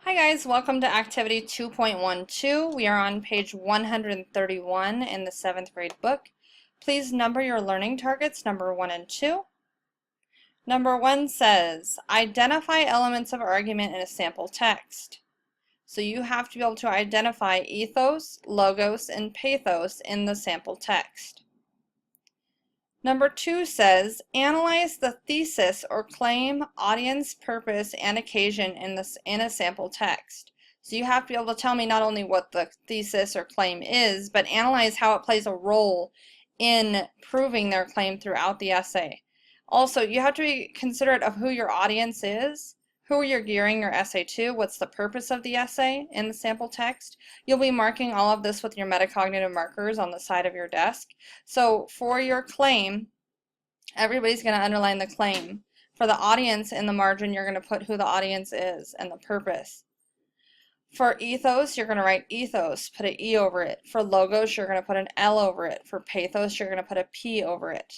Hi guys, welcome to Activity 2.12. We are on page 131 in the 7th grade book. Please number your learning targets, number 1 and 2. Number 1 says, identify elements of argument in a sample text. So you have to be able to identify ethos, logos, and pathos in the sample text. Number 2 says, analyze the thesis or claim, audience, purpose, and occasion in a sample text. So you have to be able to tell me not only what the thesis or claim is, but analyze how it plays a role in proving their claim throughout the essay. Also, you have to be considerate of who your audience is, who you're gearing your essay to, what's the purpose of the essay in the sample text. You'll be marking all of this with your metacognitive markers on the side of your desk. So for your claim, everybody's going to underline the claim. For the audience in the margin, you're going to put who the audience is and the purpose. For ethos, you're going to write ethos, put an E over it. For logos, you're going to put an L over it. For pathos, you're going to put a P over it.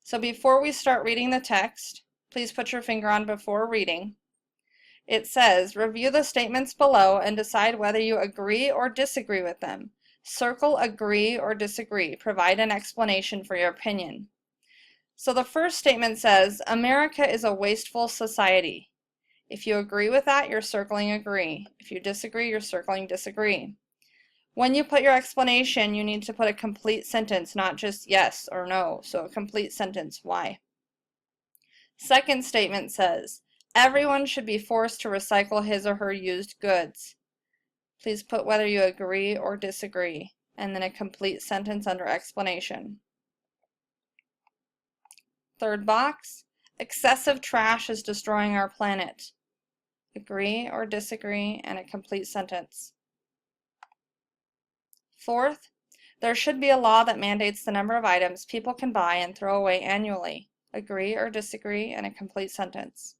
So before we start reading the text, please put your finger on before reading. It says, review the statements below and decide whether you agree or disagree with them. Circle agree or disagree. Provide an explanation for your opinion. So the first statement says, America is a wasteful society. If you agree with that, you're circling agree. If you disagree, you're circling disagree. When you put your explanation, you need to put a complete sentence, not just yes or no. So a complete sentence, why? Second statement says, everyone should be forced to recycle his or her used goods. Please put whether you agree or disagree, and then a complete sentence under explanation. Third box, excessive trash is destroying our planet. Agree or disagree, and a complete sentence. Fourth, there should be a law that mandates the number of items people can buy and throw away annually. Agree or disagree, and a complete sentence.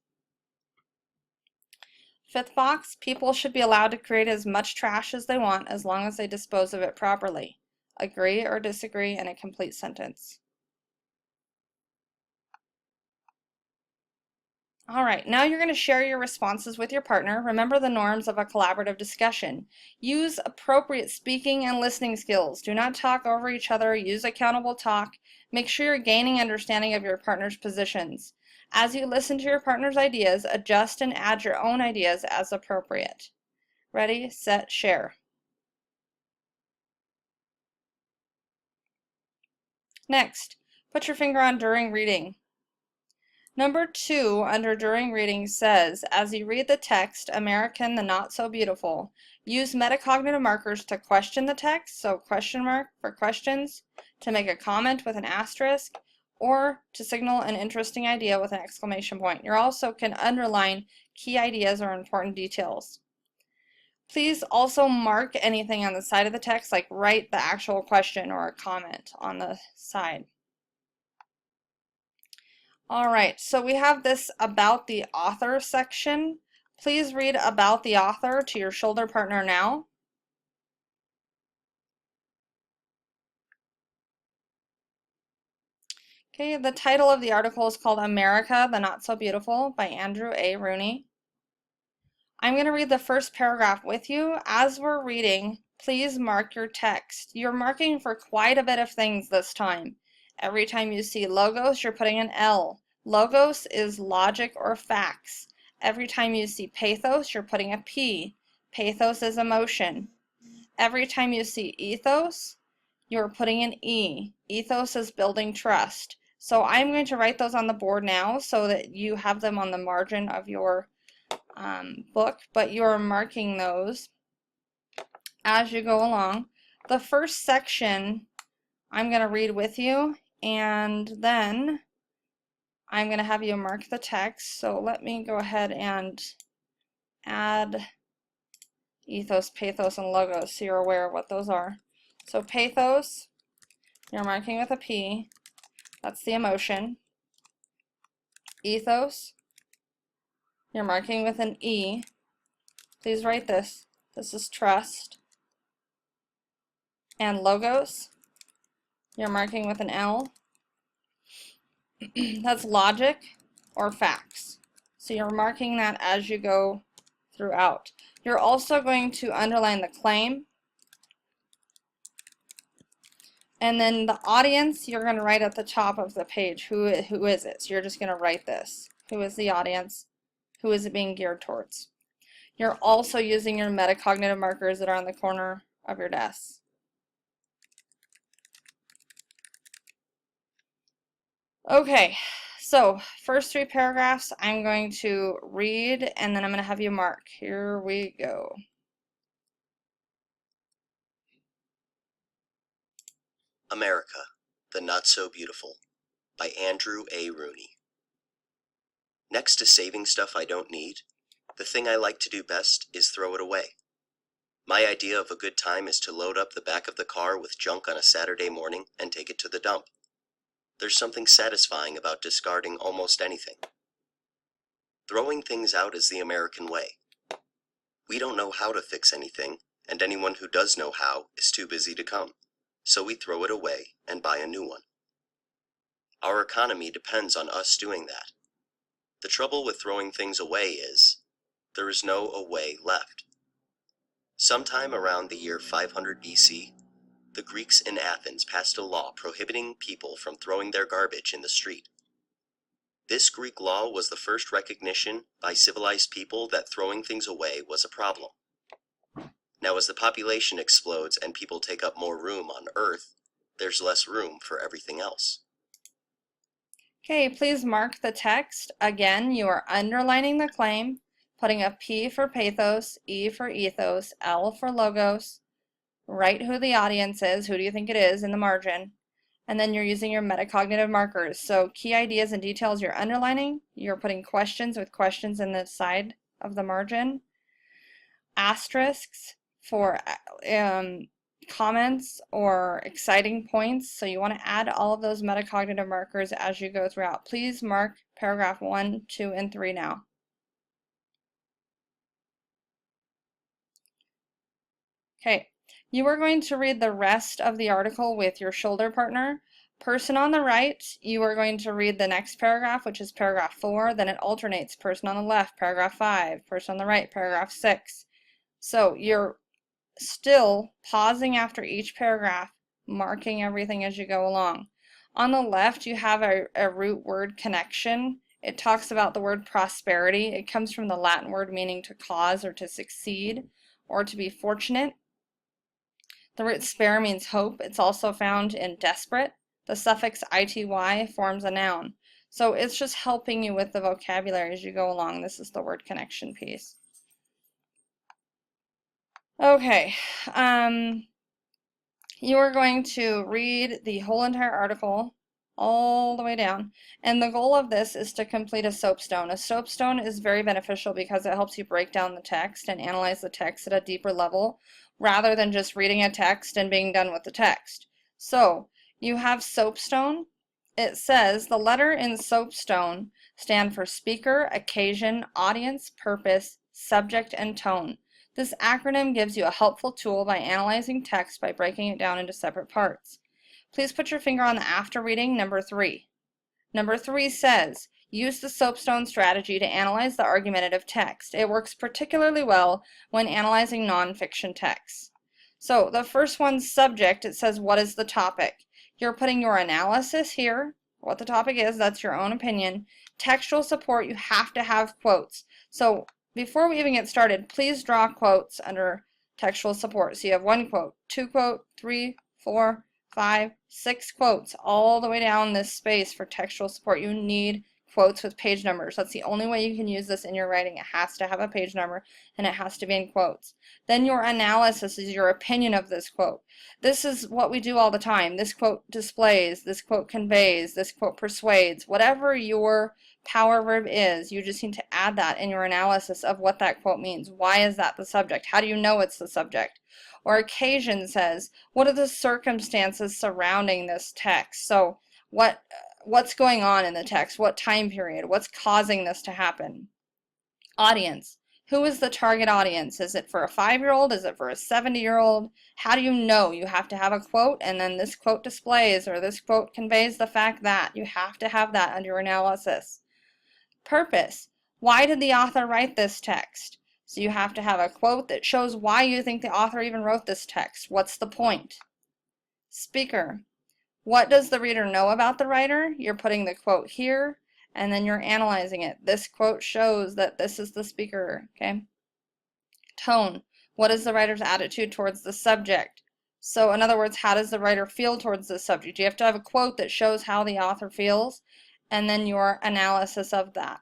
Fifth box, people should be allowed to create as much trash as they want as long as they dispose of it properly. Agree or disagree, and a complete sentence. All right, now you're going to share your responses with your partner. Remember the norms of a collaborative discussion. Use appropriate speaking and listening skills. Do not talk over each other. Use accountable talk. Make sure you're gaining understanding of your partner's positions. As you listen to your partner's ideas, adjust and add your own ideas as appropriate. Ready, set, share. Next, put your finger on during reading. Number 2 under during reading says, as you read the text, American the Not So Beautiful, use metacognitive markers to question the text, so question mark for questions, to make a comment with an asterisk, or to signal an interesting idea with an exclamation point. You also can underline key ideas or important details. Please also mark anything on the side of the text, like write the actual question or a comment on the side. All right, so we have this about the author section. Please read about the author to your shoulder partner now. Okay, the title of the article is called America the Not So Beautiful by Andrew A. Rooney. I'm going to read the first paragraph with you. As we're reading, please mark your text. You're marking for quite a bit of things this time. Every time you see logos, you're putting an L. Logos is logic or facts. Every time you see pathos, you're putting a P. Pathos is emotion. Every time you see ethos, you're putting an E. Ethos is building trust. So I'm going to write those on the board now so that you have them on the margin of your book, but you're marking those as you go along. The first section I'm going to read with you, and then I'm going to have you mark the text. So let me go ahead and add ethos, pathos, and logos so you're aware of what those are. So pathos, you're marking with a P. That's the emotion. Ethos, you're marking with an E. Please write this. This is trust. And logos, you're marking with an L. That's logic or facts. So you're marking that as you go throughout. You're also going to underline the claim. And then the audience, you're going to write at the top of the page, who is it? So you're just going to write this. Who is the audience? Who is it being geared towards? You're also using your metacognitive markers that are on the corner of your desk. Okay, so first 3 paragraphs I'm going to read, and then I'm going to have you mark. Here we go. America, the Not So Beautiful, by Andrew A. Rooney. Next to saving stuff I don't need, the thing I like to do best is throw it away. My idea of a good time is to load up the back of the car with junk on a Saturday morning and take it to the dump. There's something satisfying about discarding almost anything. Throwing things out is the American way. We don't know how to fix anything, and anyone who does know how is too busy to come. So we throw it away and buy a new one. Our economy depends on us doing that. The trouble with throwing things away is, there is no away left. Sometime around the year 500 BC, the Greeks in Athens passed a law prohibiting people from throwing their garbage in the street. This Greek law was the first recognition by civilized people that throwing things away was a problem. Now, as the population explodes and people take up more room on Earth, there's less room for everything else. Okay, please mark the text. Again, you are underlining the claim, putting a P for pathos, E for ethos, L for logos. Write who the audience is, who do you think it is, in the margin. And then you're using your metacognitive markers. So key ideas and details you're underlining. You're putting questions with questions in the side of the margin. Asterisks for comments or exciting points. So you want to add all of those metacognitive markers as you go throughout. Please mark paragraph 1, 2, and 3 now. Okay, you are going to read the rest of the article with your shoulder partner. Person on the right, you are going to read the next paragraph, which is paragraph 4, then it alternates. Person on the left, paragraph 5, person on the right, paragraph 6. So you're still pausing after each paragraph, marking everything as you go along. On the left, you have a root word connection. It talks about the word prosperity. It comes from the Latin word meaning to cause or to succeed or to be fortunate. The root spare means hope. It's also found in desperate. The suffix ity forms a noun. So it's just helping you with the vocabulary as you go along. This is the word connection piece. Okay, you are going to read the whole entire article all the way down, and the goal of this is to complete a soapstone. A soapstone is very beneficial because it helps you break down the text and analyze the text at a deeper level rather than just reading a text and being done with the text. So you have soapstone. It says the letter in soapstone stand for speaker, occasion, audience, purpose, subject, and tone. This acronym gives you a helpful tool by analyzing text by breaking it down into separate parts. Please put your finger on the after reading, number 3. Number 3 says, use the soapstone strategy to analyze the argumentative text. It works particularly well when analyzing nonfiction texts. So the first one's subject, it says, what is the topic? You're putting your analysis here, what the topic is, that's your own opinion. Textual support, you have to have quotes. So before we even get started, please draw quotes under textual support. So you have 1 quote, 2 quote, 3, 4, 5, 6 quotes all the way down this space for textual support. You need quotes with page numbers. That's the only way you can use this in your writing. It has to have a page number and it has to be in quotes. Then your analysis is your opinion of this quote. This is what we do all the time. This quote displays, this quote conveys, this quote persuades. Whatever your power verb is, you just need to add that in your analysis of what that quote means. Why is that the subject? How do you know it's the subject? Or occasion says, what are the circumstances surrounding this text? So what's going on in the text? What time period? What's causing this to happen? Audience. Who is the target audience? Is it for a 5-year-old? Is it for a 70-year-old? How do you know? You have to have a quote, and then this quote displays, or this quote conveys the fact that. You have to have that under your analysis. Purpose. Why did the author write this text? So you have to have a quote that shows why you think the author even wrote this text. What's the point? Speaker. What does the reader know about the writer? You're putting the quote here, and then you're analyzing it. This quote shows that this is the speaker, okay? Tone. What is the writer's attitude towards the subject? So in other words, how does the writer feel towards the subject? You have to have a quote that shows how the author feels, and then your analysis of that.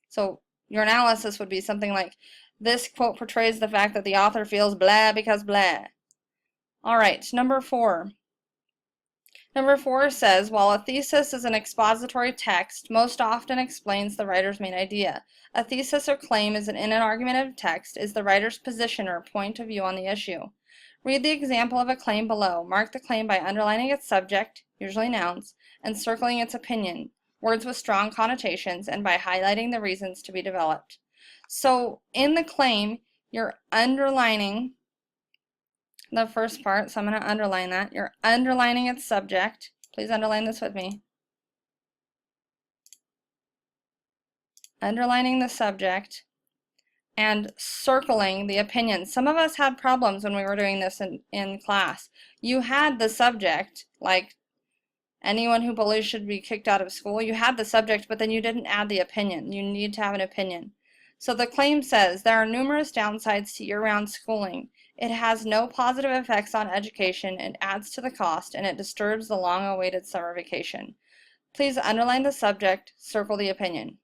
So your analysis would be something like, this quote portrays the fact that the author feels blah because blah. All right, number 4. Number 4 says, while a thesis is an expository text, most often explains the writer's main idea. A thesis or claim in an argumentative text is the writer's position or point of view on the issue. Read the example of a claim below. Mark the claim by underlining its subject, usually nouns, and circling its opinion, words with strong connotations, and by highlighting the reasons to be developed. So in the claim, you're underlining the first part, so I'm going to underline that. You're underlining its subject. Please underline this with me. Underlining the subject and circling the opinion. Some of us had problems when we were doing this in class. You had the subject, like anyone who bullies should be kicked out of school. You had the subject, but then you didn't add the opinion. You need to have an opinion. So the claim says, there are numerous downsides to year-round schooling. It has no positive effects on education, it adds to the cost, and it disturbs the long-awaited summer vacation. Please underline the subject, circle the opinion.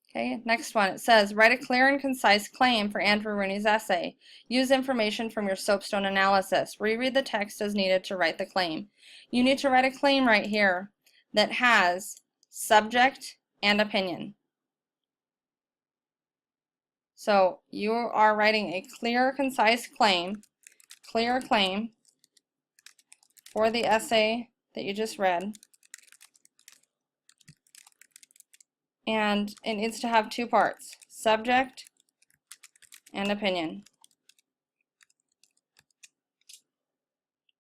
Okay, next one. It says, write a clear and concise claim for Andrew Rooney's essay. Use information from your Soapstone analysis. Reread the text as needed to write the claim. You need to write a claim right here that has subject and opinion. So you are writing a clear, concise claim, clear claim for the essay that you just read. And it needs to have 2 parts, subject and opinion.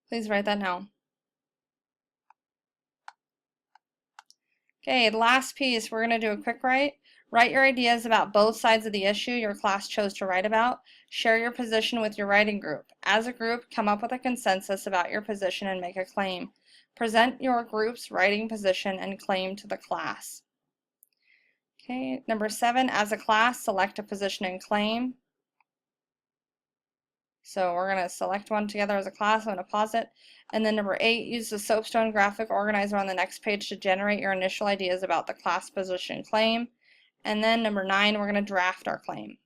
Please write that now. Okay, the last piece, we're going to do a quick write. Write your ideas about both sides of the issue your class chose to write about. Share your position with your writing group. As a group, come up with a consensus about your position and make a claim. Present your group's writing position and claim to the class. Okay, number 7, as a class, select a position and claim. So we're going to select one together as a class. I'm going to pause it. And then number 8, use the Soapstone graphic organizer on the next page to generate your initial ideas about the class position claim. And then number 9, we're going to draft our claim.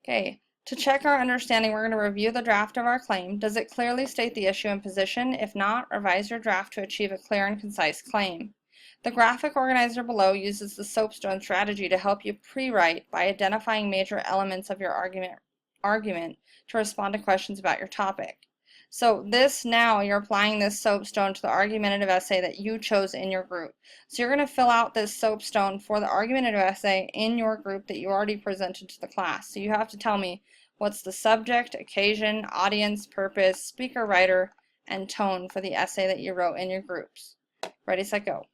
Okay, to check our understanding, we're going to review the draft of our claim. Does it clearly state the issue and position? If not, revise your draft to achieve a clear and concise claim. The graphic organizer below uses the Soapstone strategy to help you pre-write by identifying major elements of your argument to respond to questions about your topic. So this now, you're applying this Soapstone to the argumentative essay that you chose in your group. So you're going to fill out this Soapstone for the argumentative essay in your group that you already presented to the class. So you have to tell me what's the subject, occasion, audience, purpose, speaker, writer, and tone for the essay that you wrote in your groups. Ready, set, go.